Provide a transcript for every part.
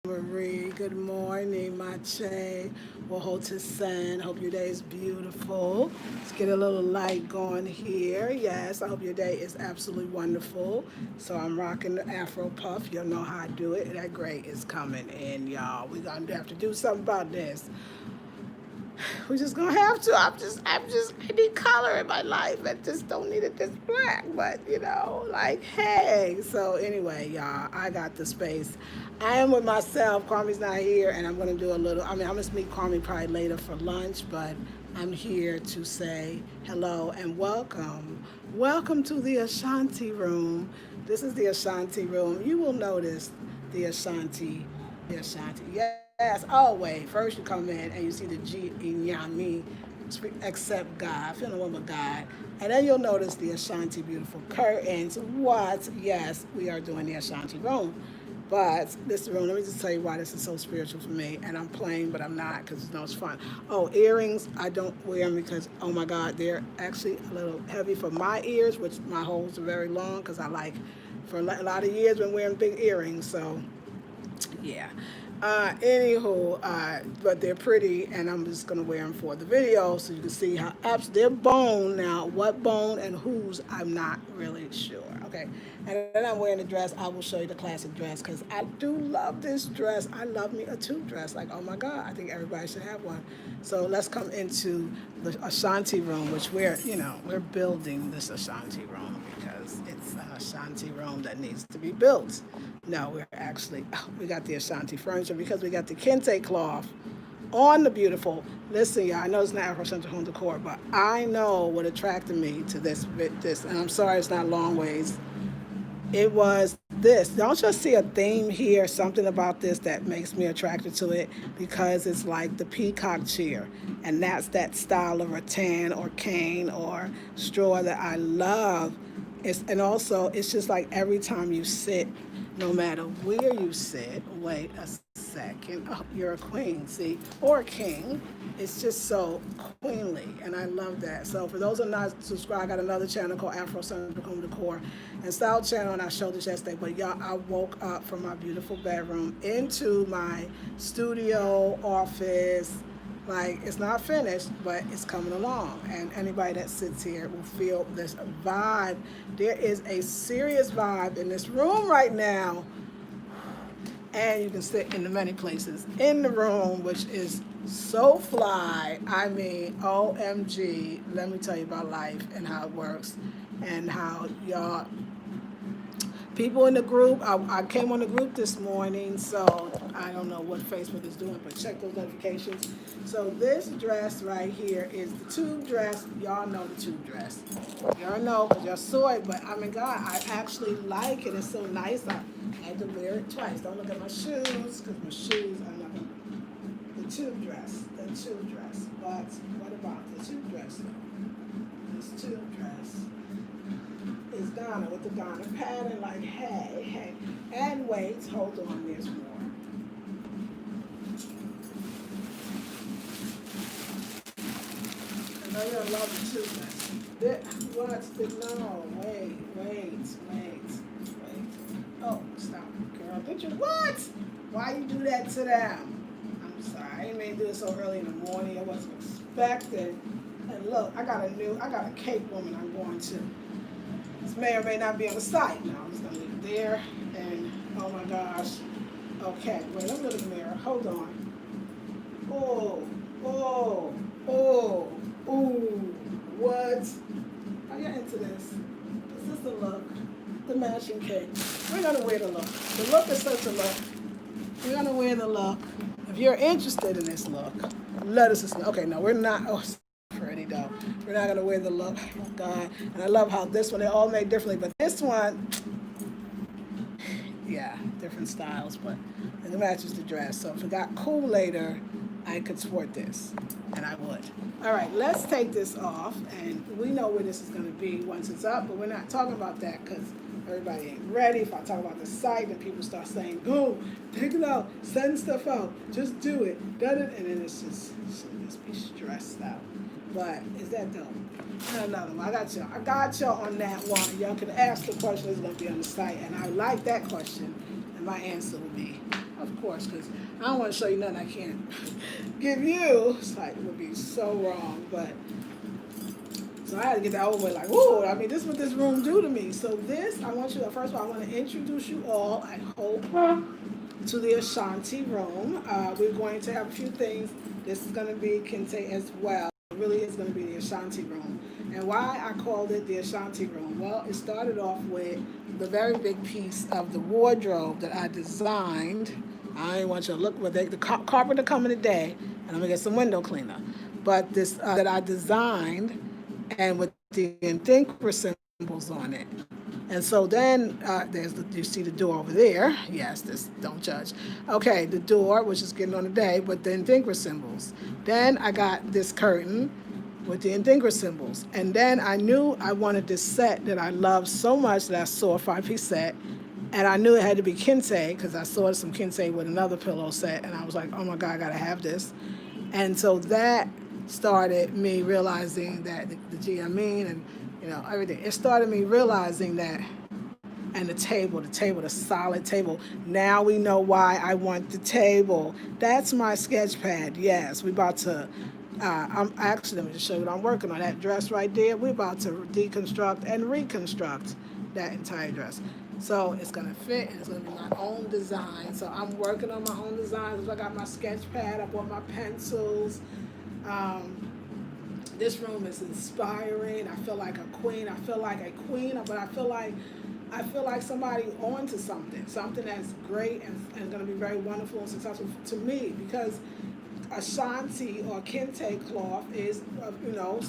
Marie. Good morning, Mache. Wohotasen. Hope your day is beautiful. Let's get a little light going here. Yes, I hope your day is absolutely wonderful. So I'm rocking the Afro Puff. You'll know how I do it. That gray is coming in, y'all. We're gonna have to do something about this. We're just gonna have to. I need color in my life. I just don't need it this black. But like, hey. So anyway, y'all, I got the space. I am with myself. Kwami's not here, and I'm gonna do a little. I'm gonna meet Kwame probably later for lunch, but I'm here to say hello and welcome. Welcome to the Ashanti Room. This is the Ashanti Room. You will notice the Ashanti, the Ashanti. Yes. Oh, wait. First you come in and you see the G in Yami, accept God, feeling one with God. And then you'll notice the Ashanti beautiful curtains. What? Yes, we are doing the Ashanti room. But this room, let me just tell you why this is so spiritual for me. And I'm playing, but I'm not because it's fun. Oh, earrings, I don't wear them because, oh my God, they're actually a little heavy for my ears, which my holes are very long because I like, for a lot of years, been wearing big earrings. So yeah. But they're pretty, and I'm just gonna wear them for the video so you can see how they're bone now. What bone and whose, I'm not really sure. Okay, and then I'm wearing the dress. I will show you the classic dress because I do love this dress. I love me a tube dress. Like, oh my God, I think everybody should have one. So let's come into the Ashanti room, which we're building this Ashanti room because it's an Ashanti room that needs to be built. No, we got the Ashanti furniture because we got the kente cloth on the beautiful. Listen, y'all, I know it's not Afro-Central home decor, but I know what attracted me to this, and I'm sorry it's not long ways. It was this. Don't you see a theme here? Something about this that makes me attracted to it because it's like the peacock chair, and that's that style of rattan or cane or straw that I love. And also it's just like every time you sit, no matter where you sit. Wait a second. Oh, you're a queen, see, or a king. It's just so queenly, and I love that. So for those who are not subscribed, I got another channel called Afro Central Home Decor and Style Channel, and I showed this yesterday. But y'all, I woke up from my beautiful bedroom into my studio office. Like, it's not finished, but it's coming along. And anybody that sits here will feel this vibe. There is a serious vibe in this room right now. And you can sit in the many places in the room, which is so fly. I mean, OMG, let me tell you about life and how it works and how y'all people in the group. I came on the group this morning, so I don't know what Facebook is doing, but check those notifications. So this dress right here is the tube dress. Y'all know the tube dress. Y'all know because y'all saw it, but I mean, God, I actually like it. It's so nice. I had to wear it twice. Don't look at my shoes because my shoes are not the tube dress. The tube dress. But what about the tube dress? This tube dress is Ghana with the Ghana pattern, like, hey. And wait, hold on, there's more. I know you'll love it too, no, wait. Oh, stop, girl, did you, what? Why you do that to them? I'm sorry, I didn't mean to do it so early in the morning, I wasn't expecting. And look, I got a Cape woman I'm going to. This may or may not be on the site. No, I'm just gonna leave it there. And oh my gosh. Okay, wait, let me look at the mirror. Hold on. Ooh. What? Are you into this? Is this the look? The matching cake. We're gonna wear the look. The look is such a look. We're gonna wear the look. If you're interested in this look, let us know. Okay, no, we're not. Oh, pretty though. We're not gonna wear the look. Oh God. And I love how this one, they're all made differently, but this one, yeah, different styles, but it matches the dress. So if it got cool later, I could sport this, and I would. All right, let's take this off, and we know where this is gonna be once it's up, but we're not talking about that because everybody ain't ready. If I talk about the site, and people start saying, go, take it out, send stuff out, just do it, done it, and then it's just be stressed out. But is that dope? Another one. I got y'all on that one. Y'all can ask the question that's gonna be on the site, and I like that question. And my answer will be, of of course, because I don't want to show you nothing I can't give you. It's like, it would be so wrong, but, so I had to get that over with, like, whoa, I mean, this is what this room do to me. So this, I want you to, first of all, I want to introduce you all, I hope, to the Ashanti room. We're going to have a few things. This is going to be Kente as well. It really is going to be the Ashanti room. And why I called it the Ashanti room? Well, it started off with the very big piece of the wardrobe that I designed. I didn't want you to look, but the carpenter coming today, and I'm going to get some window cleaner. But this that I designed, and with the Thinker symbols on it. And so then you see the door over there. Yes, this, don't judge. Okay, the door, which is getting on the day, but then Thinker symbols. Then I got this curtain with the Thinker symbols. And then I knew I wanted this set that I loved so much that I saw a 5-piece set. And I knew it had to be Kente because I saw some Kente with another pillow set. And I was like, oh my God, I gotta have this. And so that started me realizing that the GME and everything. It started me realizing that, and the table, the solid table. Now we know why I want the table. That's my sketch pad. Yes, we about to. Let me just show you what I'm working on. That dress right there. We're about to deconstruct and reconstruct that entire dress. So it's gonna fit, and it's gonna be my own design. So I'm working on my own designs. I got my sketch pad. I bought my pencils. This room is inspiring. I feel like a queen. I feel like a queen, but I feel like somebody onto something that's great and going to be very wonderful and successful to me, because Ashanti or Kente cloth is,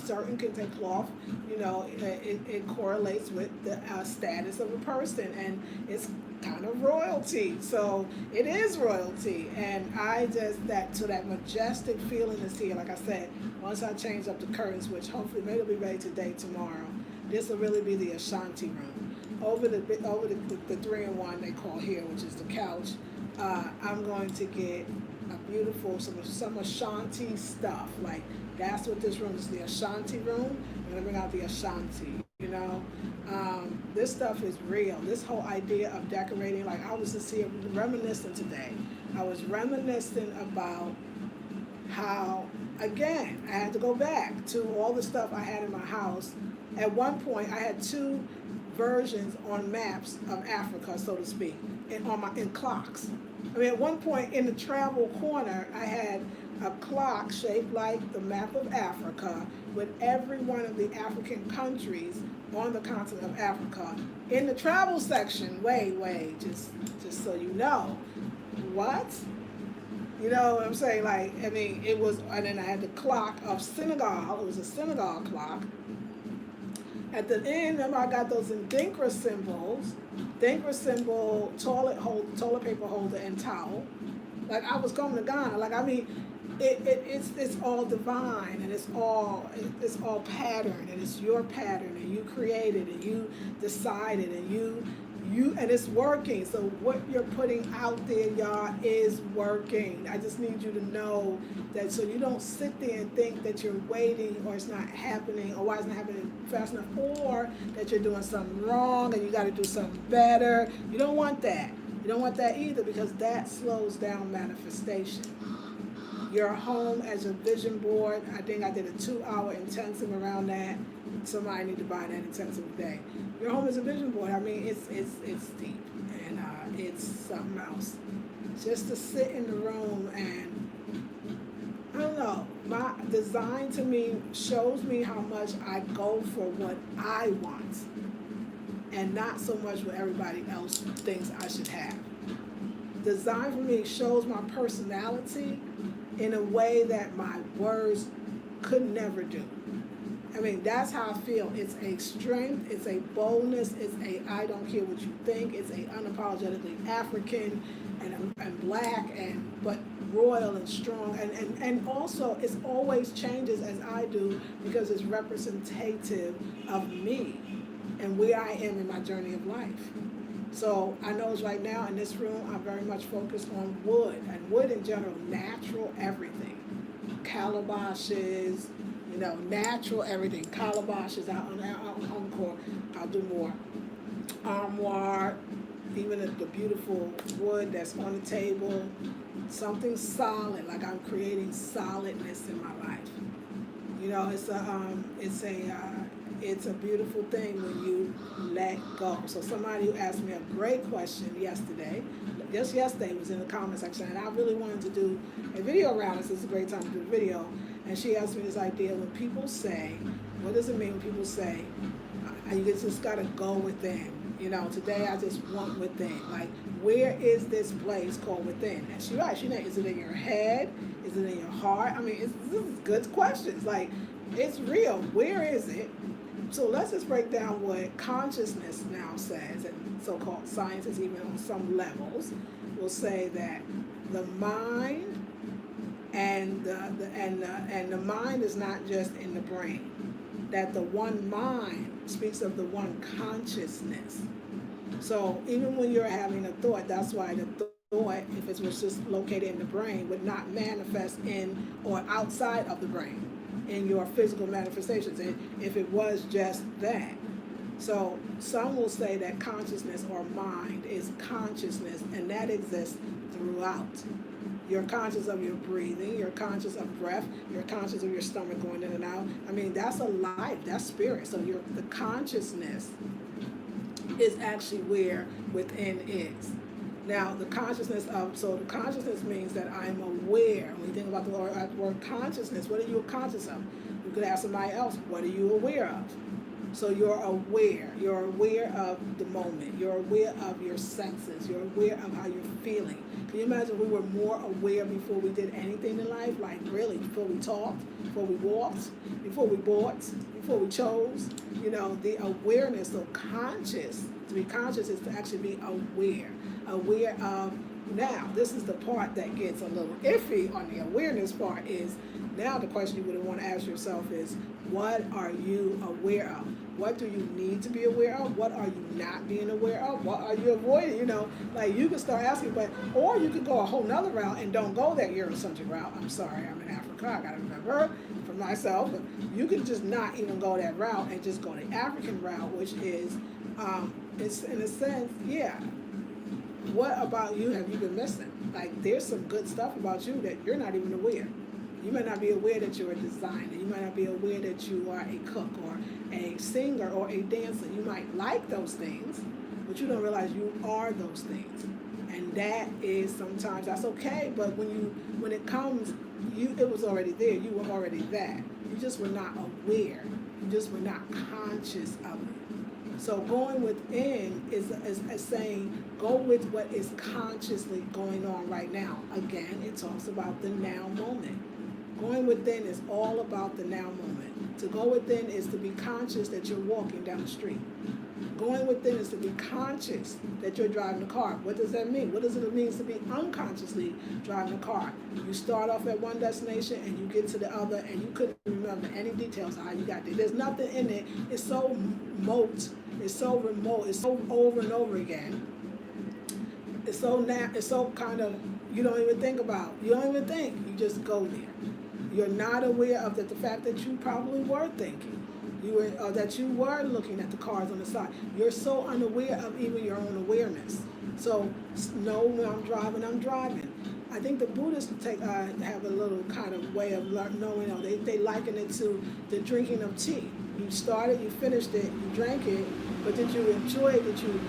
certain Kente cloth, it correlates with the status of a person, and it's kind of royalty. So it is royalty, and that majestic feeling is here. Like I said, once I change up the curtains, which hopefully maybe it'll be ready today, tomorrow, this will really be the Ashanti room. Over the 3-in-1 they call here, which is the couch. I'm going to get a beautiful some Ashanti stuff. Like, that's what this room is, the Ashanti room. I'm gonna bring out the Ashanti. This stuff is real. This whole idea of decorating, like I was just here reminiscing today. I was reminiscing about how, again, I had to go back to all the stuff I had in my house. At one point, I had 2 versions on maps of Africa, so to speak, in clocks. I mean, at one point in the travel corner, I had a clock shaped like the map of Africa with every one of the African countries on the continent of Africa. In the travel section, just so you know, what? You know what I'm saying? Like, I mean, it was, and then I had the clock of Senegal. It was a Senegal clock. At the end, remember, I got those Ndinkra symbols. Ndinkra symbol, toilet paper holder, and towel. Like, I was coming to Ghana. Like, I mean, it's all divine, and it's all patterned, and it's your pattern, and you created, and you decided, and and it's working. So what you're putting out there, y'all, is working. I just need you to know that, so you don't sit there and think that you're waiting, or it's not happening, or why it's not happening fast enough, or that you're doing something wrong and you got to do something better. You don't want that. You don't want that either, because that slows down manifestation. Your home as a vision board, I think I did a 2-hour intensive around that. Somebody need to buy that intensive today. Your home is a vision board. I mean, it's deep, and it's something else. Just to sit in the room and, I don't know, my design to me shows me how much I go for what I want, and not so much what everybody else thinks I should have. Design for me shows my personality in a way that my words could never do. I mean, that's how I feel. It's a strength, it's a boldness, it's a I don't care what you think, it's a unapologetically African and black, but royal and strong, and also it's always changes as I do, because it's representative of me and where I am in my journey of life. So I know right now in this room, I'm very much focused on wood, and wood in general, natural everything. Calabashes, natural everything. Calabashes out on Encore. I'll do more. Armoire, even the beautiful wood that's on the table, something solid, like I'm creating solidness in my life. You know, it's a beautiful thing when you let go. So somebody who asked me a great question yesterday, just yesterday, was in the comment section, and I really wanted to do a video around this. It's a great time to do a video. And she asked me this idea: when people say, what does it mean when people say, you just gotta go within? You know, today I just want within. Like, where is this place called within? And she right, is it in your head? Is it in your heart? I mean, this is good questions. Like, it's real. Where is it? So let's just break down what consciousness now says, and so-called scientists, even on some levels, will say that the mind and the mind is not just in the brain. That the one mind speaks of the one consciousness. So even when you're having a thought, that's why the thought, if it was just located in the brain, would not manifest in or outside of the brain in your physical manifestations, if it was just that. So some will say that consciousness or mind is consciousness, and that exists throughout. You're conscious of your breathing, you're conscious of breath, you're conscious of your stomach going in and out. I mean, that's a life, that's spirit. So the consciousness is actually where within is. Now, the consciousness means that I'm aware. When you think about the word consciousness, what are you conscious of? You could ask somebody else, what are you aware of? So you're aware. You're aware of the moment. You're aware of your senses. You're aware of how you're feeling. Can you imagine we were more aware before we did anything in life? Like, really, before we talked, before we walked, before we bought, before we chose. You know, the awareness, so conscious, to be conscious is to actually be aware. Aware of, now, this is the part that gets a little iffy on the awareness part is, now the question you would want to ask yourself is, what are you aware of? What do you need to be aware of? What are you not being aware of? What are you avoiding? You know, like you can start asking, or you could go a whole nother route and don't go that Eurocentric route. I'm sorry, I'm in Africa. I got to remember for myself. But you can just not even go that route and just go the African route, which is, it's in a sense, yeah. What about you have you been missing? Like, there's some good stuff about you that you're not even aware. You might not be aware that you're a designer. You might not be aware that you are a cook or a singer or a dancer. You might like those things, but you don't realize you are those things. And that is sometimes, that's okay, but when it comes, it was already there. You were already that. You just were not aware. You just were not conscious of it. So going within is saying, go with what is consciously going on right now. Again, it talks about the now moment. Going within is all about the now moment. To go within is to be conscious that you're walking down the street. Going within is to be conscious that you're driving the car. What does that mean? What does it mean to be unconsciously driving the car? You start off at one destination and you get to the other and you couldn't remember any details of how you got there. There's nothing in it. It's so remote. It's so remote. It's so over and over again. It's so kind of, you don't even think about. You don't even think. You just go there. You're not aware of the fact that you probably were thinking. That you were looking at the cars on the side. You're so unaware of even your own awareness. So, no, when I'm driving. I think the Buddhists have a little kind of way of knowing. They liken it to the drinking of tea. You started, you finished it, you drank it, but did you enjoy it? Did you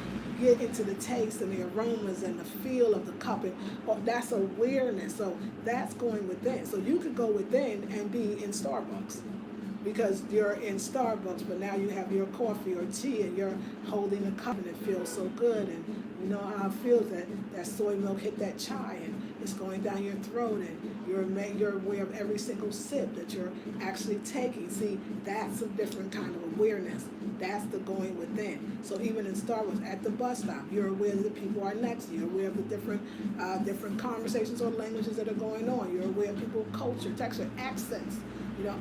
get into the taste and the aromas and the feel of the cup? And that's awareness. So that's going within. So you could go within and be in Starbucks, because you're in Starbucks, but now you have your coffee or tea and you're holding a cup and it feels so good, and you know how it feels that soy milk hit that chai and it's going down your throat, and you're aware of every single sip that you're actually taking. See, that's a different kind of awareness. That's the going within. So even in Starbucks, at the bus stop, you're aware that the people are next to you. You're aware of the different conversations or languages that are going on. You're aware of people's culture, texture, accents,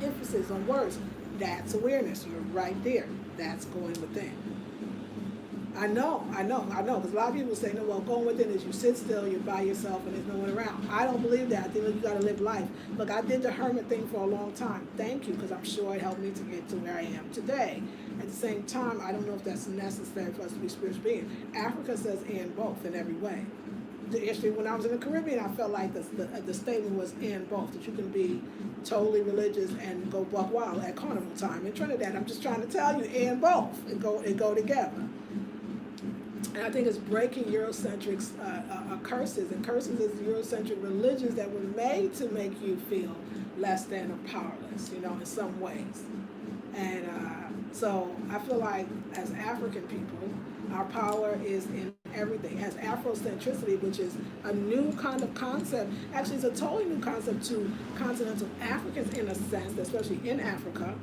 emphasis on words. That's awareness. You're right there. That's going within. I know, because a lot of people say, no, well, going within is you sit still, you're by yourself, and there's no one around. I don't believe that. I think that you got to live life. Look, I did the hermit thing for a long time. Thank you, because I'm sure it helped me to get to where I am today. At the same time, I don't know if that's necessary for us to be spiritual beings. Africa says and both in every way. Actually, when I was in the Caribbean, I felt like the statement was and both, that you can be totally religious and go buck wild at carnival time. In Trinidad, I'm just trying to tell you, and both, and go together. And I think it's breaking Eurocentric curses, and curses is Eurocentric religions that were made to make you feel less than or powerless, in some ways. And so I feel like as African people, our power is in everything. It has Afrocentricity, which is a new kind of concept. Actually, it's a totally new concept to continental Africans in a sense, especially in Africa,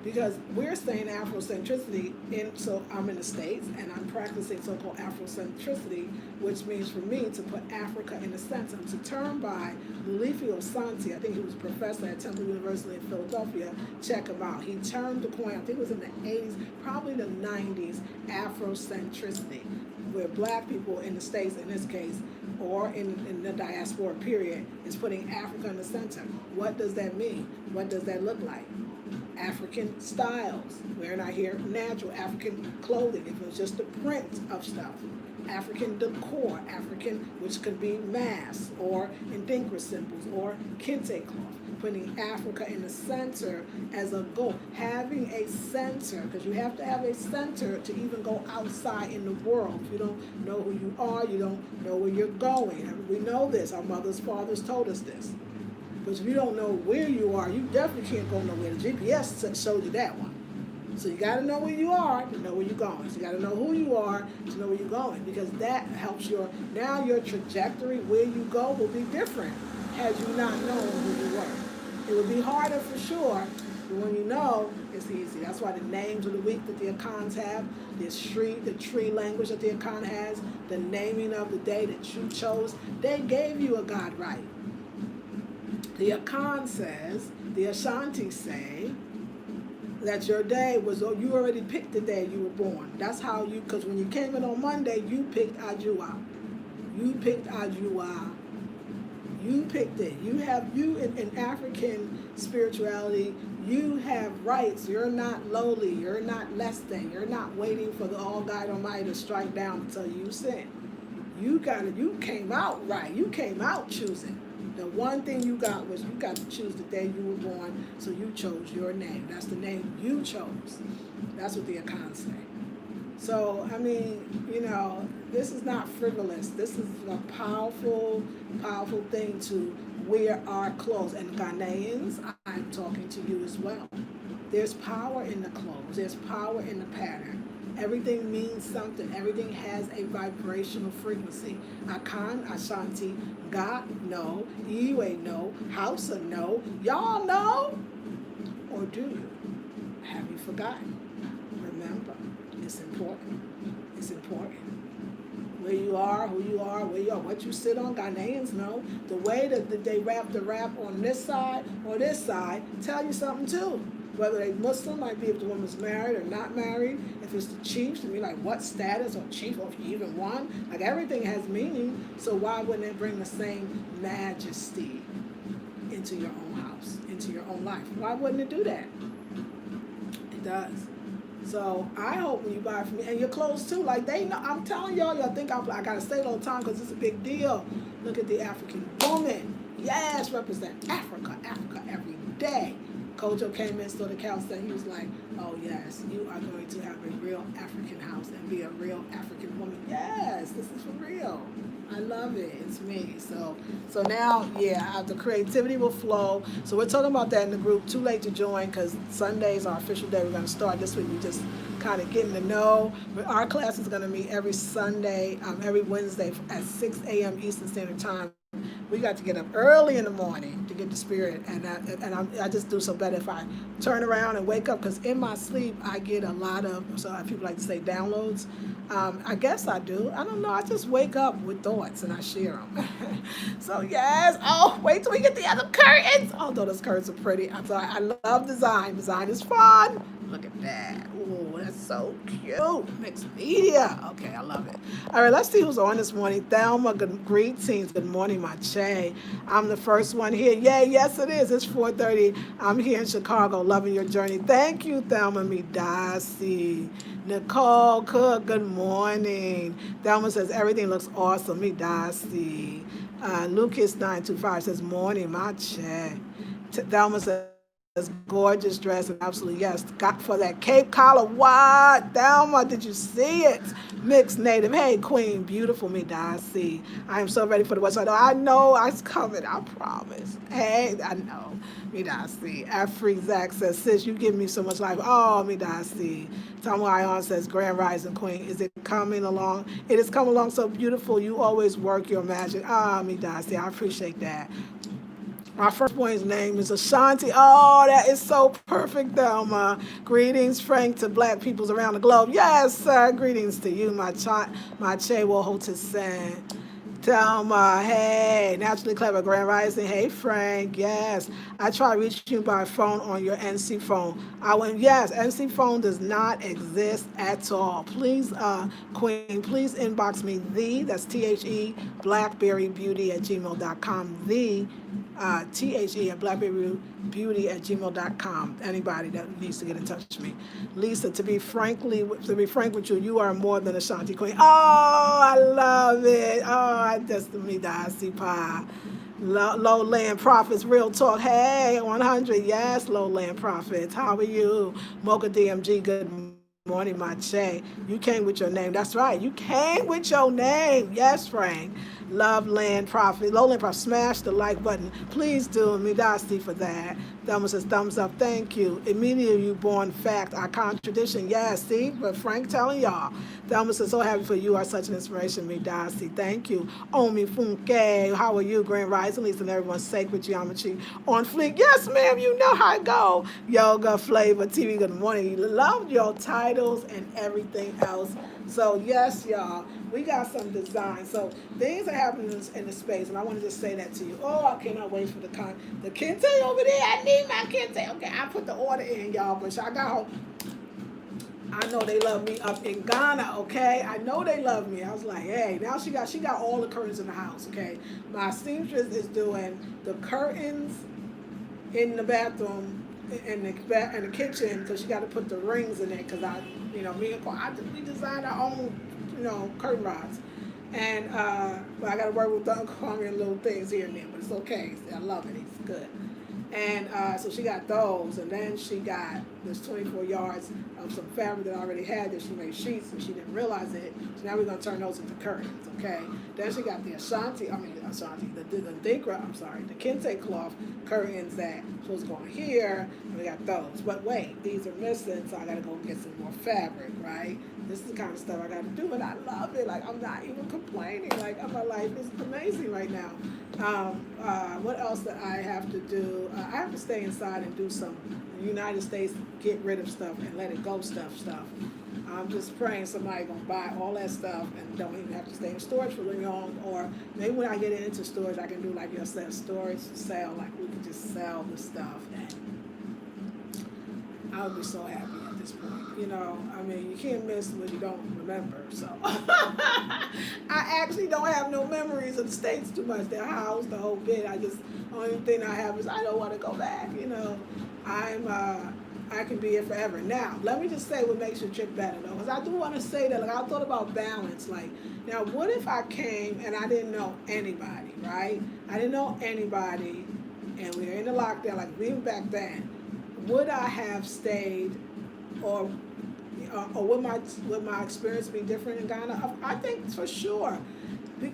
because we're saying Afrocentricity, so I'm in the States, and I'm practicing so-called Afrocentricity, which means for me to put Africa in the center. It's a term by Elayseah Sunday. I think he was a professor at Temple University in Philadelphia. Check him out. He termed the coin, I think it was in the 80s, probably the 90s, Afrocentricity, where black people in the States, in this case, or in the diaspora period, is putting Africa in the center. What does that mean? What does that look like? African styles. We're not here natural African clothing. If it was just the print of stuff. African decor, African, which could be masks or indigenous symbols or kente cloth. Putting Africa in the center as a goal. Having a center, because you have to have a center to even go outside in the world. If you don't know who you are, you don't know where you're going. We know this. Our mothers, fathers told us this. But if you don't know where you are, you definitely can't go nowhere. The GPS showed you that one. So you got to know where you are to know where you're going. So you got to know who you are to know where you're going, because that helps now your trajectory, where you go, will be different had you not known who you were. It would be harder for sure, but when you know, it's easy. That's why the names of the week that the Akans have, the tree language that the Akan has, the naming of the day that you chose, they gave you a God right. The Akan says, the Ashanti say, that your day was, you already picked the day you were born. That's how because when you came in on Monday, you picked Ajua. You picked Ajua. You picked it. In African spirituality, you have rights. You're not lowly. You're not less than. You're not waiting for the All God Almighty to strike down until you sin. You came out right. You came out choosing. The one thing you got was you got to choose the day you were born, so you chose your name. That's the name you chose. That's what the Akans say. So, I mean, this is not frivolous. This is a powerful, powerful thing to wear our clothes. And Ghanaians, I'm talking to you as well. There's power in the clothes. There's power in the pattern. Everything means something. Everything has a vibrational frequency. Akan, Ashanti, Ga, no. Iwe, no. Hausa, no. Y'all know? Or do you? Have you forgotten? Remember, it's important. It's important. Where you are, who you are, where you are, what you sit on. Ghanaians know. The way that they wrap the rap on this side or this side tell you something too. Whether they Muslim, might be if the woman's married or not married. If it's the chiefs, to be like what status or chief, or if you even one. Like everything has meaning. So why wouldn't it bring the same majesty into your own house, into your own life? Why wouldn't it do that? It does. So I hope when you buy from me, and your clothes too, like they know, I'm telling y'all think I gotta say it all the time because it's a big deal. Look at the African woman. Yes, represent Africa every day. Kojo came in, saw the couch, and he was like, oh yes, you are going to have a real African house and be a real African woman. Yes, this is for real. I love it. It's me. So now, the creativity will flow. So we're talking about that in the group. Too late to join because Sunday is our official day. We're going to start this week. We just kind of getting to know. Our class is going to meet every Sunday, every Wednesday at 6 a.m. Eastern Standard Time. We got to get up early in the morning to get the spirit, and I just do so better if I turn around and wake up, because in my sleep I get a lot of, so people like to say downloads. I guess I do. I don't know. I just wake up with thoughts and I share them. So yes. Oh, wait till we get the other curtains. Although those curtains are pretty. I love design. Design is fun. Look at that. Ooh, that's so cute. Mixed media. Okay, I love it. All right, let's see who's on this morning. Thelma, good greetings. Good morning, my Che. I'm the first one here. Yay, yes it is. It's 4:30. I'm here in Chicago, loving your journey. Thank you, Thelma Midasi. Nicole Cook, good morning. Thelma says, everything looks awesome. Midasi. Lucas925 says, morning, my Che. Thelma says, gorgeous dress and absolutely yes. Got for that Cape collar. What? Thelma, did you see it? Mixed native. Hey, Queen. Beautiful me, Darcy. I am so ready for the West Side. I know it's coming. I promise. Hey, I know. Me, Darcy. Afri Zach says, sis, you give me so much life. Oh, me, Darcy. Tom Ion says, Grand Rising Queen. Is it coming along? It is coming along so beautiful. You always work your magic. Ah, me, Darcy. I appreciate that. My firstborn's name is Ashanti. Oh, that is so perfect, Thelma. Greetings, Frank, to black peoples around the globe. Yes, sir. Greetings to you, my Che Wohotasen. Thelma, hey, naturally clever, Grand Rising. Hey, Frank, yes. I tried reaching you by phone on your NC phone. I went, yes, NC phone does not exist at all. Please, Queen, please inbox me, that's THE, blackberrybeauty at gmail.com, THE at blackberrybeauty@gmail.com. Anybody that needs to get in touch with me. Lisa, to be frank with you, you are more than a Shanti Queen. Oh, I love it. Oh, I just me Darcy Pie. Lowland Profits, real talk. Hey, 100. Yes, Lowland Profits. How are you? Mocha DMG, good morning, my Che. You came with your name. That's right. You came with your name. Yes, Frank. Love Land Profit. Lowland Profit. Smash the like button. Please do. Me Dusty for that. Thelma says thumbs up. Thank you. Immediately you born fact. Our contradiction. Yes, see? But Frank telling y'all. Thelma says so happy for you. Are such an inspiration. Me Dusty. Thank you. Omi Funke. How are you? Grand Rising. Lisa and everyone's sacred geometry on fleek. Yes, ma'am. You know how I go. Yoga Flavor TV. Good morning. You love your titles and everything else. So yes, y'all, we got some design. So things are happening in the space, and I want to just say that to you. Oh, I cannot wait for the kente over there. I need my kente. Okay, I put the order in, y'all, but I got home. I know they love me up in Ghana, okay? I know they love me. I was like, hey, now she got all the curtains in the house, okay? My seamstress is doing the curtains in the bathroom in the kitchen because she got to put the rings in it because me and we designed our own, curtain rods. And but I got to work with Uncle Kwame and little things here and there, but it's okay. I love it. He's good. And so she got those, and then she got this 24 yards of some fabric that I already had that she made sheets, and she didn't realize it. So now we're gonna turn those into curtains, okay? Then she got the the kente cloth curtains that supposed to go on here, and we got those. But wait, these are missing, so I gotta go get some more fabric, right? This is the kind of stuff I gotta do, and I love it. Like I'm not even complaining. Like my life is amazing right now. What else that I have to do? I have to stay inside and do some United States get rid of stuff and let it go stuff. I'm just praying somebody gonna buy all that stuff and don't even have to stay in storage for very long. Or maybe when I get into storage, I can do like storage sale. Like we can just sell the stuff, and I would be so happy at this point. You can't miss what you don't remember. So I actually don't have no memories of the States too much. Their house, the whole bit. Only thing I have is I don't want to go back. I can be here forever. Now, let me just say what makes your trip better, though, because I do want to say that. Like I thought about balance. Like, now, what if I came and I didn't know anybody, right? I didn't know anybody, and we were in the lockdown. Like even back then, would I have stayed, or would my experience be different in Ghana? I think for sure,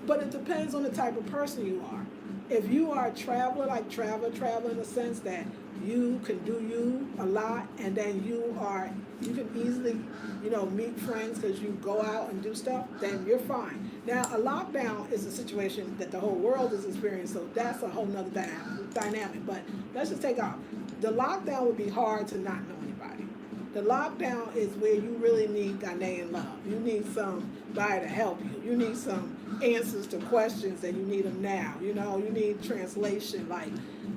but it depends on the type of person you are. If you are a traveler, like traveler in the sense that you can do you a lot, and then you can easily, meet friends because you go out and do stuff, then you're fine. Now, a lockdown is a situation that the whole world is experiencing, so that's a whole nother dynamic. But let's just take off. The lockdown would be hard to not know anybody. The lockdown is where you really need Ghanaian love. You need somebody to help you. You need some answers to questions and you need them now. You know, you need translation. Like,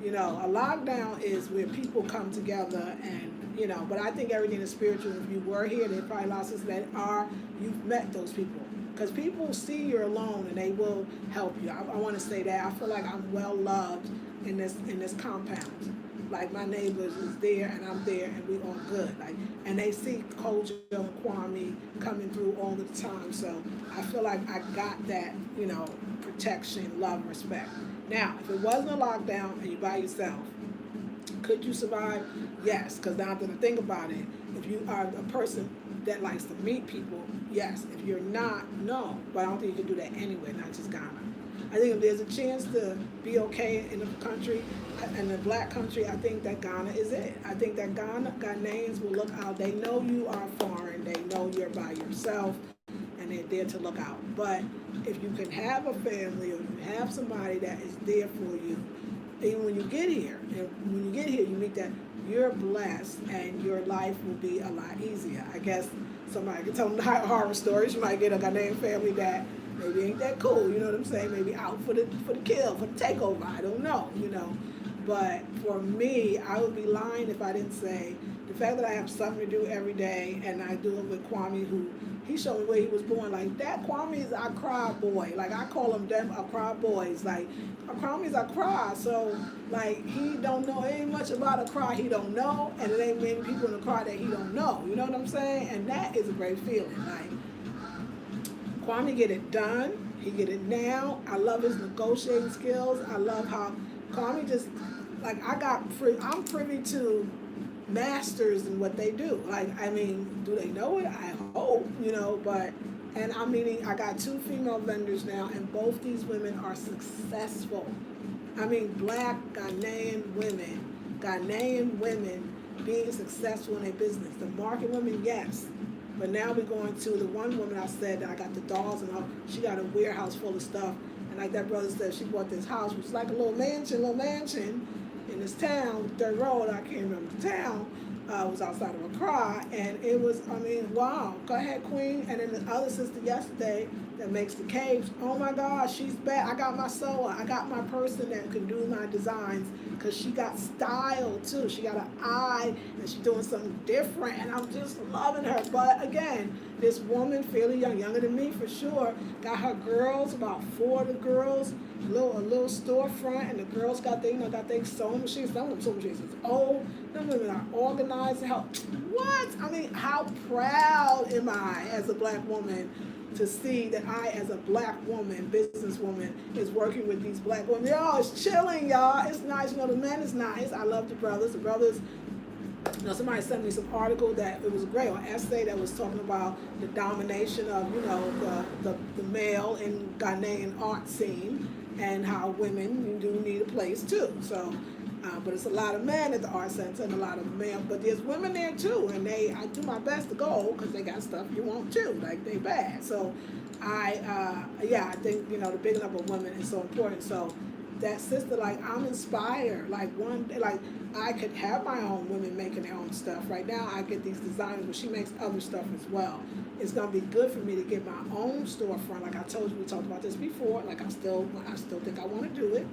you know, a lockdown is where people come together and, you know, but I think everything is spiritual. If you were here, there are probably lots of us that are, you've met those people. Because people see you're alone and they will help you. I want to say that. I feel like I'm well loved in this compound. Like my neighbors is there and I'm there and we all good. Like, and they see Kojo and Kwame coming through all the time. So I feel like I got that, you know, protection, love, respect. Now, if it wasn't a lockdown and you by yourself, could you survive? Yes, because now that I think about it, if you are a person that likes to meet people, yes. If you're not, no. But I don't think you can do that anywhere, not just Ghana. I think if there's a chance to be okay in the country, in the black country, I think that Ghana is it. I think that Ghanaians will look out. They know you are foreign. They know you're by yourself, and they're there to look out. But if you can have a family or you have somebody that is there for you, even when you get here, and when you get here, you meet that you're blessed and your life will be a lot easier. I guess somebody can tell them horror stories. You might get a Ghanaian family that maybe ain't that cool, you know what I'm saying? Maybe out for the kill, for the takeover. I don't know, you know. But for me, I would be lying if I didn't say the fact that I have something to do every day, and I do it with Kwame, who he showed me where he was born. Like that, Kwame is Accra boy. Like I call them Accra boys. Like Kwame's Accra, so like he don't know ain't much about Accra. He don't know, and it ain't many people in Accra that he don't know. You know what I'm saying? And that is a great feeling. Like Kwame get it done. He get it now. I love his negotiating skills. I love how Kwame just like I'm privy to masters in what they do. Like, I mean, do they know it? I hope, you know, but, and I'm meaning, I got 2 female vendors now, and both these women are successful. I mean, black Ghanaian women being successful in their business. The market women, yes. But now we're going to the one woman I said that I got the dolls and all, she got a warehouse full of stuff. And like that brother said, she bought this house, which is like a little mansion in this town, Third Road, I can't remember the town, was outside of Accra, and it was, I mean, wow, go ahead, Queen. And then the other sister yesterday that makes the capes, oh my gosh, she's back. I got my sewer, I got my person that can do my designs, because she got style too. She got an eye, and she's doing something different, and I'm just loving her. But again, this woman, fairly young, younger than me for sure, got her girls, about 4 of the girls, a little storefront, and the girls got their sewing machines. Some of them sewing machines is old. Them women are organized and help. What? I mean, how proud am I as a black woman to see that I, as a black woman, businesswoman, is working with these black women. Y'all, it's chilling, y'all. It's nice. You know, the men is nice. I love the brothers. The brothers, you know, somebody sent me some article that it was great, an essay that was talking about the domination of, you know, the male in Ghanaian art scene, and how women do need a place too. So, but it's a lot of men at the art center and a lot of men, but there's women there too, and I do my best to go because they got stuff you want too, like they bad. So I think, you know, the bigging up of women is so important. So that sister, like, I'm inspired. Like one day, like I could have my own women making their own stuff. Right now I get these designers, but she makes other stuff as well. It's gonna be good for me to get my own storefront. Like I told you, we talked about this before. Like I still think I want to do it.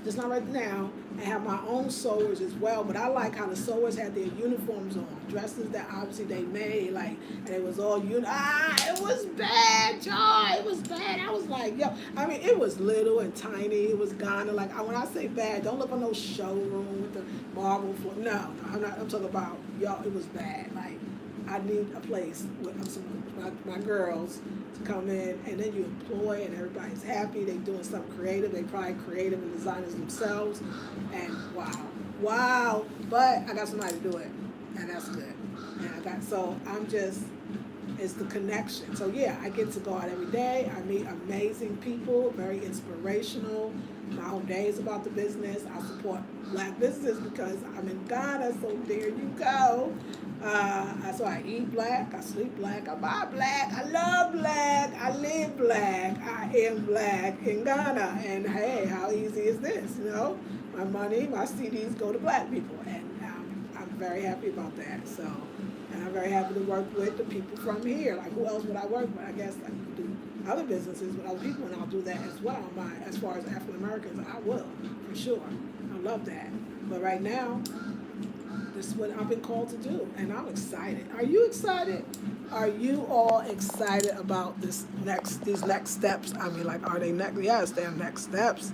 Just not right now, and have my own sewers as well. But I like how the sewers had their uniforms on, dresses that obviously they made, like, and it was all it was bad, y'all. It was bad. I was like, yo, I mean, it was little and tiny. It was Ghana. Like, when I say bad, don't look on no showroom with the marble floor. No, I'm talking about, y'all, it was bad. Like, I need a place with my girls to come in, and then you employ, and everybody's happy. They're doing something creative. They probably creative and designers themselves, and wow. But I got somebody to do it, and that's good. And it's the connection. So yeah, I get to go out every day. I meet amazing people, very inspirational. My whole day is about the business. I support black businesses because I'm in Ghana, so there you go. So I eat black, I sleep black, I buy black, I love black, I live black, I am black in Ghana. And hey, how easy is this, you know? My money, my CDs go to black people, and I'm very happy about that. So, and I'm very happy to work with the people from here. Like, who else would I work with? I guess like you do other businesses with other people, and I'll do that as well. As far as African Americans, I will, for sure. I love that. But right now, this is what I've been called to do, and I'm excited. Are you excited? Are you all excited about these next steps? I mean, like, are they next? Yes, they're next steps.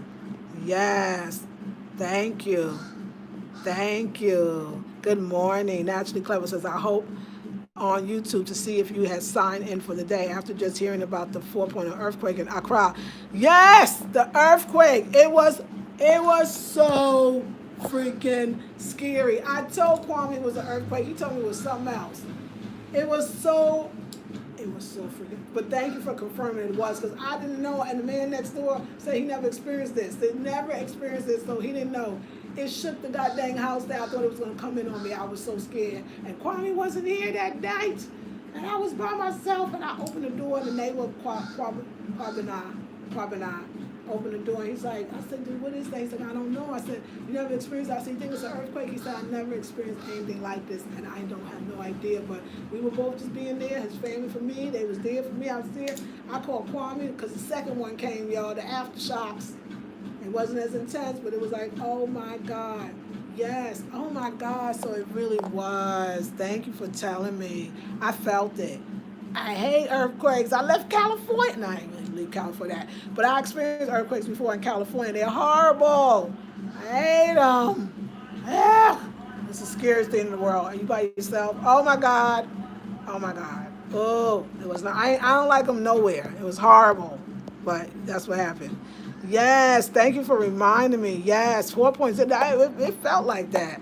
Yes. Thank you. Thank you. Good morning. Naturally Clever says, I hope on YouTube to see if you had signed in for the day after just hearing about the 4.0 earthquake in Accra. Yes, the earthquake. It was so freaking scary. I told Kwame it was an earthquake. He told me it was something else. It was so freaking. But thank you for confirming it was, because I didn't know, and the man next door said he never experienced this. They never experienced this, so he didn't know. It shook the goddamn house down. I thought it was gonna come in on me. I was so scared. And Kwame wasn't here that night, and I was by myself. And I opened the door, and the neighbor Kwabena opened the door. And he's like, I said, dude, what is that? He's like, I don't know. I said, you never experienced that? I said, you think it's an earthquake? He said, I never experienced anything like this, and I don't have no idea. But we were both just being there. His family for me. They was there for me. I was there. I called Kwame because the second one came, y'all, the aftershocks. It wasn't as intense, but it was like, oh my God. Yes, oh my God. So it really was. Thank you for telling me. I felt it. I hate earthquakes. I left California. No, I didn't really leave California, but I experienced earthquakes before in California. They're horrible. I hate them. Yeah. It's the scariest thing in the world. Are you by yourself? Oh my God. Oh my God. Oh, it was not. I don't like them nowhere. It was horrible, but that's what happened. Yes, thank you for reminding me. Yes, 4.0. It felt like that.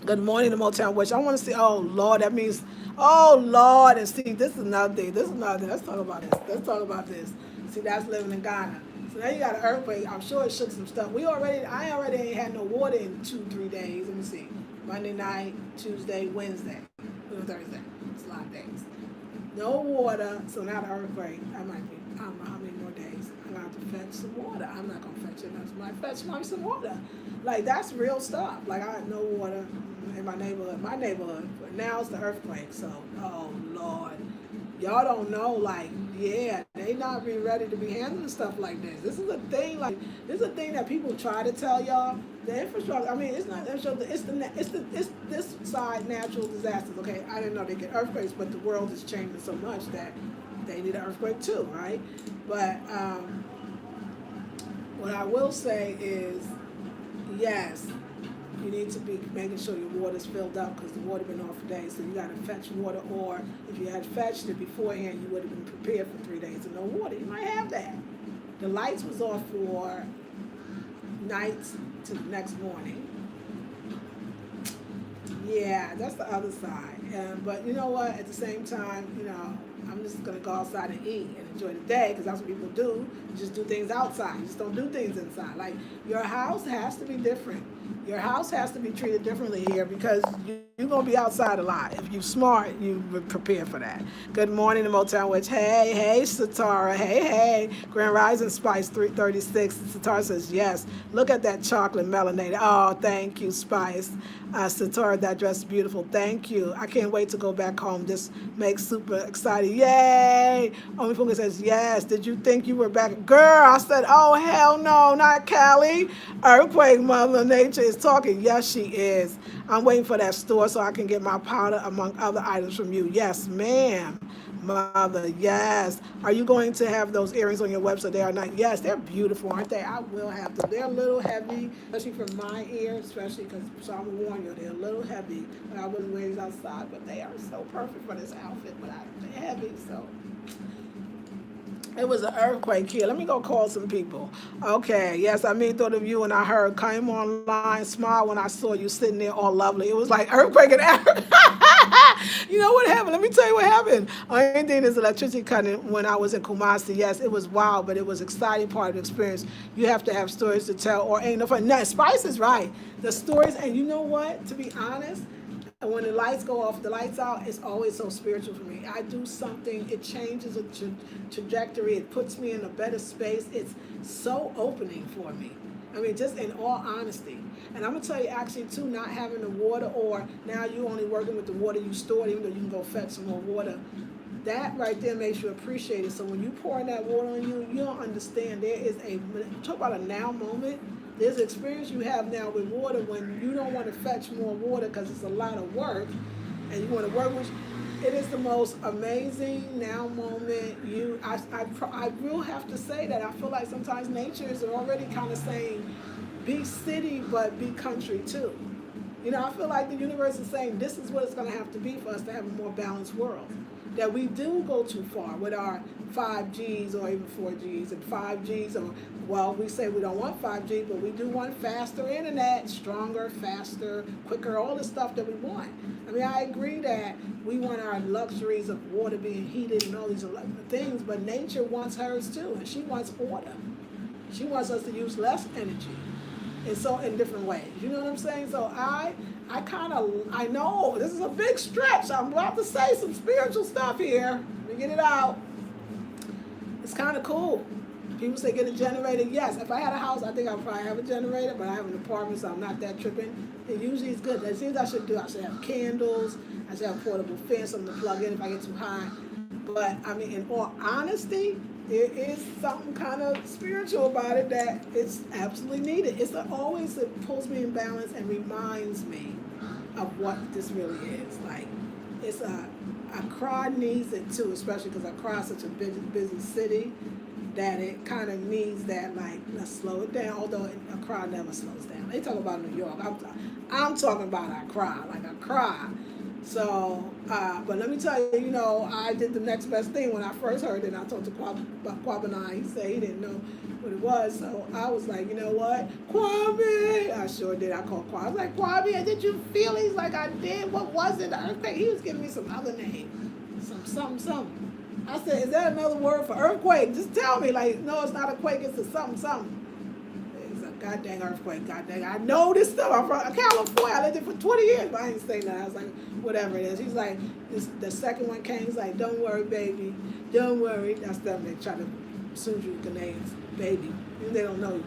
Good morning to Motown Witch. I want to see. Oh Lord, that means. Oh Lord, and see, this is another thing. This is another thing. Let's talk about this. Let's talk about this. See, that's living in Ghana. So now you got an earthquake. I'm sure it shook some stuff. I already ain't had no water in 2-3 days. Let me see. Monday night, Tuesday, Wednesday, Thursday. It's a lot of days. No water. So now the earthquake. I might be. I don't know how many more days. I'm gonna have to fetch some water. I'm not gonna fetch it. I might fetch some water. Like, that's real stuff. Like, I had no water in my neighborhood. But now it's the earthquake. So, oh Lord, y'all don't know. Like, yeah, they not being ready to be handling stuff like this. This is a thing. Like, this is a thing that people try to tell y'all. The infrastructure. I mean, it's not infrastructure. It's this side natural disasters. Okay, I didn't know they get earthquakes, but the world is changing so much that they need an earthquake too, right? But what I will say is, yes, you need to be making sure your water's filled up, because the water been off for days. So you got to fetch water, or if you had fetched it beforehand, you would have been prepared for 3 days of no water. You might have that. The lights was off for nights to the next morning. Yeah, that's the other side. But you know what? At the same time, I'm just going to go outside and eat and enjoy the day, because that's what people do. You just do things outside. You just don't do things inside. Like, your house has to be different. Your house has to be treated differently here, because you're going to be outside a lot. If you're smart, you would prepare for that. Good morning to Motown Witch. Hey, Satara. Hey. Grand Rising Spice 336. Satara says, yes. Look at that chocolate melanated. Oh, thank you, Spice. Satara, that dress is beautiful. Thank you. I can't wait to go back home. This makes super excited. Yay! Omi Funga says, yes. Did you think you were back? Girl, I said, oh, hell no, not Callie. Earthquake Mother Nature is talking. Yes, she is. I'm waiting for that store so I can get my powder, among other items, from you. Yes, ma'am. Mother, yes. Are you going to have those earrings on your website? They are not. Yes, they're beautiful, aren't they? I will have them. They're a little heavy, especially for my ear, especially because, so I'm going to warn you, they're a little heavy. But I wouldn't wear these outside, but they are so perfect for this outfit. But they're heavy, so. It was an earthquake here. Let me go call some people. Okay, yes, I thought of you, and I heard, came online, smiled when I saw you sitting there all lovely. It was like earthquake in Africa. You know what happened? Let me tell you what happened. I did this electricity cutting when I was in Kumasi. Yes, it was wild, but it was an exciting part of the experience. You have to have stories to tell, or ain't no fun. Now, Spice is right. The stories, and you know what? To be honest, and when the lights go off, the lights out, it's always so spiritual for me. I do something, it changes a trajectory, it puts me in a better space. It's so opening for me. I mean, just in all honesty. And I'm going to tell you, actually, too, not having the water, or now you only working with the water you stored, even though you can go fetch some more water. that right there makes you appreciate it. So when you pour in that water on you, you don't understand. There is talk about a now moment. There's an experience you have now with water when you don't want to fetch more water because it's a lot of work, and you want to work with. It is the most amazing now moment. I will have to say that I feel like sometimes nature is already kind of saying, be city but be country too. You know, I feel like the universe is saying this is what it's going to have to be for us to have a more balanced world. That we do go too far with our 5Gs or even 4Gs and 5Gs, or, well, we say we don't want 5G, but we do want faster internet, stronger, faster, quicker, all the stuff that we want. I mean, I agree that we want our luxuries of water being heated and all these things, but nature wants hers too, and she wants order. She wants us to use less energy. And so in different ways. You know what I'm saying? So I know this is a big stretch. I'm about to say some spiritual stuff here. Let me get it out. It's kind of cool. People say get a generator. Yes, if I had a house, I think I'd probably have a generator, but I have an apartment, so I'm not that tripping. It usually is good. There's things I should do. I should have candles. I should have a portable fan, something to plug in if I get too high. But, I mean, in all honesty, there is something kind of spiritual about it that it's absolutely needed. It pulls me in balance and reminds me of what this really is. Like, Accra needs it too, especially because Accra is such a busy city that it kind of needs that, like, let's slow it down, although Accra never slows down. They talk about New York. I'm talking about Accra, like Accra. So, but let me tell you, you know, I did the next best thing when I first heard it. I talked to Kwabena. He said he didn't know what it was. So I was like, you know what? Kwame! I sure did. I called Kwame. I was like, Kwame, did you feel? He's like, I did. What was it? The earthquake? He was giving me some other name. Something. I said, is that another word for earthquake? Just tell me. Like, no, it's not a quake. It's a something. God dang earthquake, God dang. I know this stuff. I'm from California. I lived there for 20 years, but I ain't saying that. I was like, whatever it is. He's like, the second one came. He's like, don't worry, baby. Don't worry. That's them. They try to soothe you, Ghanaians. Baby. They don't know you.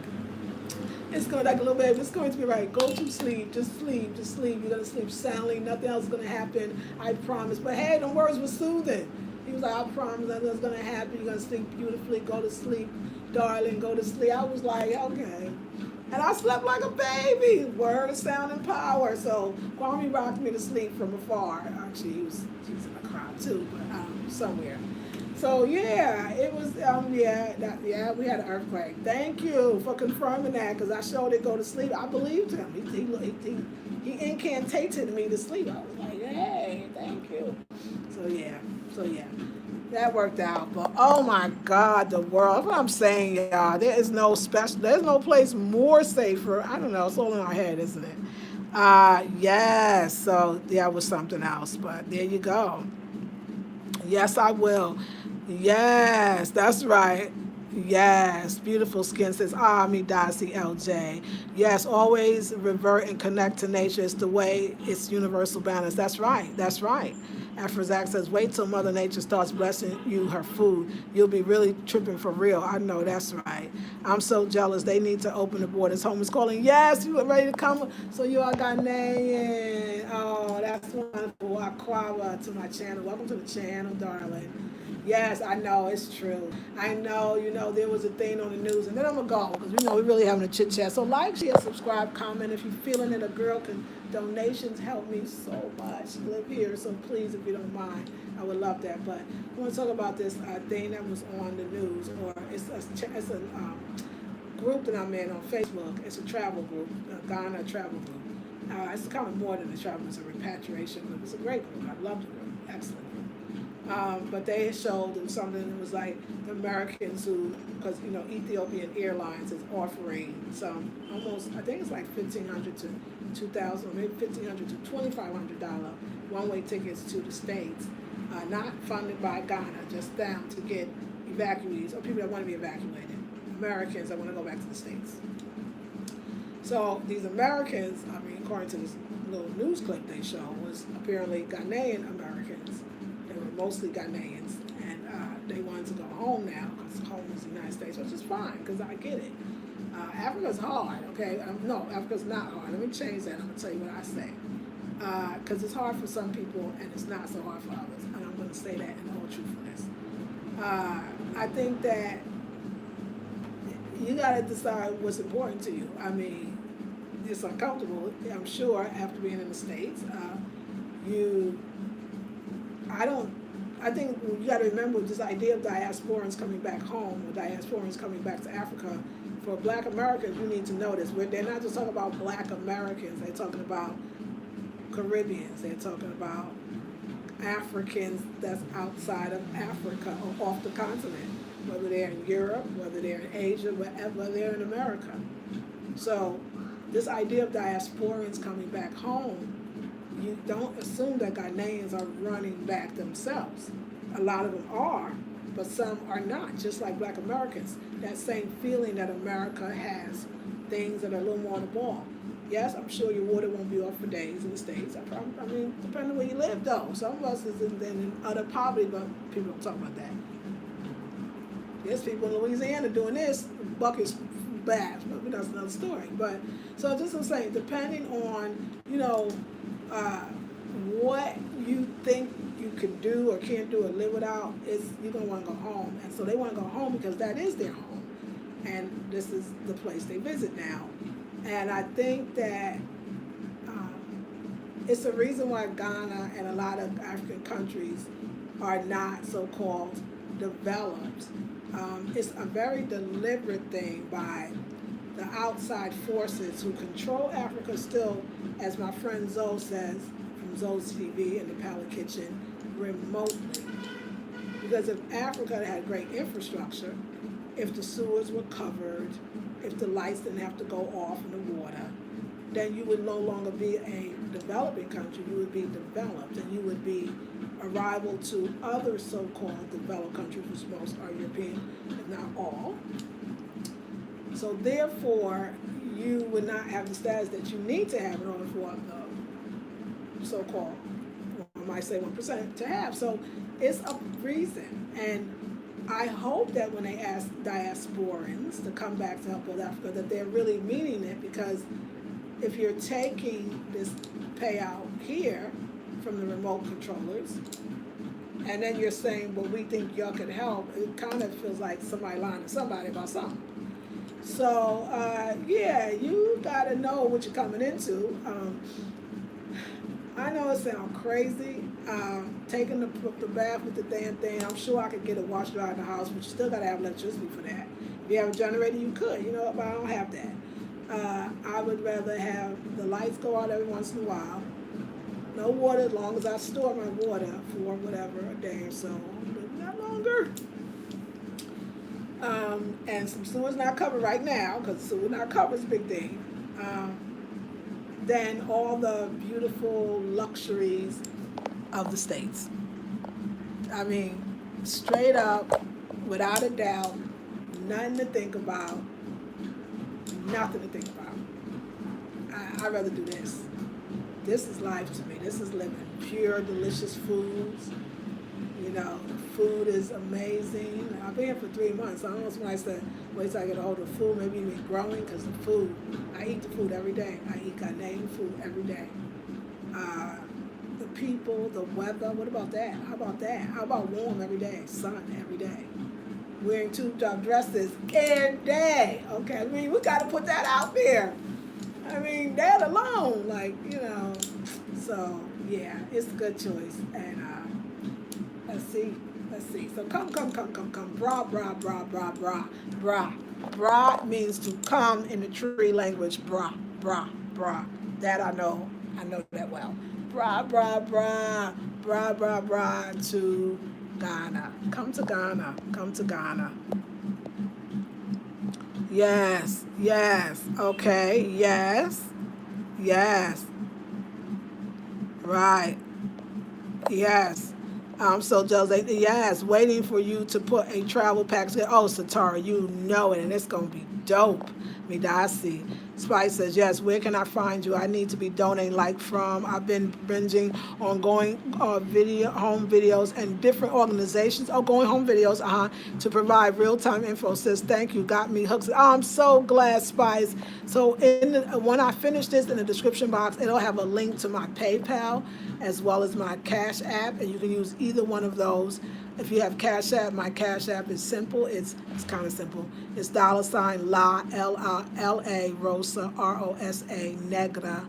It's going like a little baby. It's going to be right. Go to sleep. Just sleep. Just sleep. You're going to sleep soundly. Nothing else is going to happen. I promise. But hey, the words were soothing. He was like, I promise nothing's going to happen. You're going to sleep beautifully. Go to sleep, darling. Go to sleep. I was like, okay. And I slept like a baby. Word of sound and power. So Kwame rocked me to sleep from afar. Actually, he was in the crowd too, but somewhere. So yeah, it was we had an earthquake. Thank you for confirming that, because I showed it go to sleep. I believed him. He incantated me to sleep. I was like, hey, thank you. So yeah. That worked out, but oh my God, the world. That's what I'm saying, y'all. There's no place more safer. I don't know, it's all in our head, isn't it? Yes, so that was something else, but there you go. Yes, I will. Yes, that's right. Yes, beautiful skin says, me Dasi LJ. Yes, always revert and connect to nature. It's the way, it's universal balance. That's right. Afrozac says, wait till Mother Nature starts blessing you her food. You'll be really tripping for real. I know, that's right. I'm so jealous. They need to open the borders. Home is calling. Yes, you are ready to come. So you are Ghanaian. Oh, that's wonderful. Aquawa to my channel. Welcome to the channel, darling. Yes, I know, it's true. I know, there was a thing on the news, and then I'm going to go, because we're really having a chit-chat. So like, share, subscribe, comment. If you're feeling that a girl can, donations help me so much. Live here, so please, if you don't mind, I would love that. But I want to talk about this thing that was on the news, or it's a group that I'm in on Facebook. It's a travel group, a Ghana travel group. It's kind of more than a travel, it's a repatriation group. It's a great group. I love the group. Excellent. But they showed something that was like the Americans who, because Ethiopian Airlines is offering some almost, I think it's like $1,500 to $2,000, or maybe $1,500 to $2,500 one-way tickets to the States, not funded by Ghana, just down to get evacuees or people that want to be evacuated, Americans that want to go back to the States. So these Americans, according to this little news clip they showed, was apparently Ghanaian Americans. They were mostly Ghanaians, and they wanted to go home now, because home is the United States, which is fine, because I get it. Africa's hard, okay? No, Africa's not hard. Let me change that. I'm going to tell you what I say. because it's hard for some people and it's not so hard for others. And I'm going to say that in all truthfulness. I think that you got to decide what's important to you. I mean, it's uncomfortable, I'm sure, after being in the States. You, I don't, I think you got to remember this idea of diasporans coming back home or diasporans coming back to Africa. For Black Americans, you need to know this. They're not just talking about Black Americans. They're talking about Caribbeans. They're talking about Africans that's outside of Africa or off the continent, whether they're in Europe, whether they're in Asia, wherever they're in America. So this idea of diasporans coming back home, you don't assume that Ghanaians are running back themselves. A lot of them are, but some are not, just like Black Americans. That same feeling that America has things that are a little more on the ball. Yes, I'm sure your water won't be off for days in the States. I mean, depending on where you live, though. Some of us is in utter poverty, but people don't talk about that. There's people in Louisiana doing this, buckets baths, but that's another story. But so just I'm saying, depending on what you think you can do or can't do or live without, you're gonna want to go home. And so they want to go home because that is their home, and this is the place they visit now. And I think that it's the reason why Ghana and a lot of African countries are not so-called developed. It's a very deliberate thing by the outside forces who control Africa still, as my friend Zoe says, from Zoe's TV in the Pallet Kitchen, remotely. Because if Africa had great infrastructure, if the sewers were covered, if the lights didn't have to go off in the water, then you would no longer be a developing country. You would be developed, and you would be a rival to other so-called developed countries, which most are European, if not all. So therefore, you would not have the status that you need to have in order for the so-called, I might say 1%, to have. So it's a reason. And I hope that when they ask diasporans to come back to help build Africa, that they're really meaning it, because if you're taking this payout here from the remote controllers, and then you're saying, well, we think y'all can help, it kind of feels like somebody lying to somebody about something. So, yeah, you got to know what you're coming into. I know it sounds crazy, taking the bath with the damn thing. I'm sure I could get a wash dryer in the house, but you still got to have electricity for that. If you have a generator, you could, but I don't have that. I would rather have the lights go out every once in a while. No water, as long as I store my water for whatever, a day or so, but not longer. And some sewer's not covered right now, because sewer not covered is a big thing. Then all the beautiful luxuries of the States. I mean, straight up, without a doubt, nothing to think about, nothing to think about. I'd rather do this. This is life to me. This is living. Pure, delicious foods. The food is amazing. I've been here for 3 months. I don't know if somebody said, wait till I get a hold of food, maybe even growing, because the food, I eat the food every day. I eat Ghanaian food every day. The people, the weather, what about that? How about that? How about warm every day, sun every day? Wearing tube-top dresses every day. Okay, I mean, we got to put that out there. I mean, that alone, so, yeah, it's a good choice. And let's see. So come, bra. Bra means to come in the tree language, bra. That I know that well. Bra to Ghana. Come to Ghana. Yes, okay, yes, right, yes. I'm so jealous. Yes, waiting for you to put a travel package. Oh, Satara, you know it, and it's going to be dope. Midasi. Spice says, yes, where can I find you? I need to be donating like from, I've been binging on going home videos and different organizations, going home videos, to provide real-time info. Says, thank you, got me hooked. Oh, I'm so glad, Spice. So when I finish this, in the description box, it'll have a link to my PayPal as well as my Cash App, and you can use either one of those. If you have Cash App, my Cash App is simple. It's kind of simple. It's $ La, L-A, Rosa, R-O-S-A, Negra,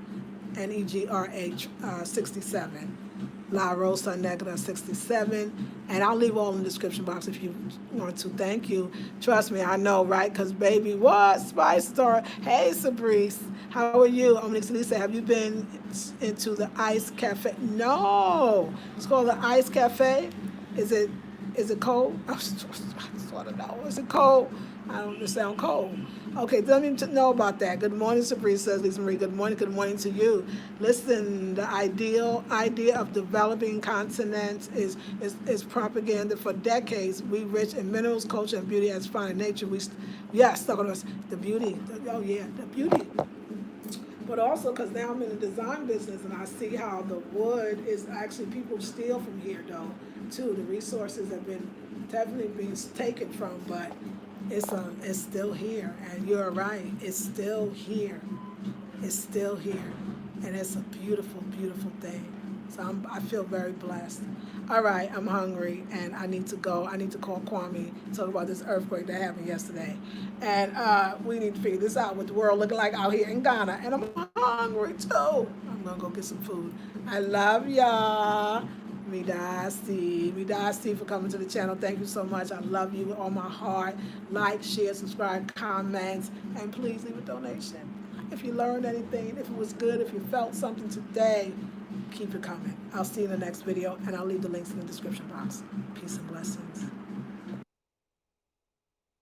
Negra, 67. La Rosa Negra 67. And I'll leave all in the description box if you want to. Thank you. Trust me, I know, right? Because, baby, what? Spice Star. Hey, Sabrice. How are you? Lisa, have you been into the Ice Cafe? No. It's called the Ice Cafe. Is it cold? I sort of know. Is it cold? I don't sound cold. Okay, let me know about that. Good morning, Sabrina, says Lisa Marie. Good morning to you. Listen, the idea of developing continents is propaganda for decades. We rich in minerals, culture, and beauty as found in nature. Stuck on us. The beauty. The beauty. But also because now I'm in the design business and I see how the wood is actually, people steal from here though, too. The resources have been definitely being taken from, but it's still here. And you're right, it's still here. It's still here. And it's a beautiful, beautiful thing. So I feel very blessed. All right, I'm hungry and I need to go. I need to call Kwame, talk about this earthquake that happened yesterday. And we need to figure this out, what the world looking like out here in Ghana. And I'm hungry too. I'm gonna go get some food. I love y'all. Midasti for coming to the channel. Thank you so much. I love you with all my heart. Like, share, subscribe, comments, and please leave a donation. If you learned anything, if it was good, if you felt something today, keep it coming. I'll see you in the next video, and I'll leave the links in the description box. Peace and blessings.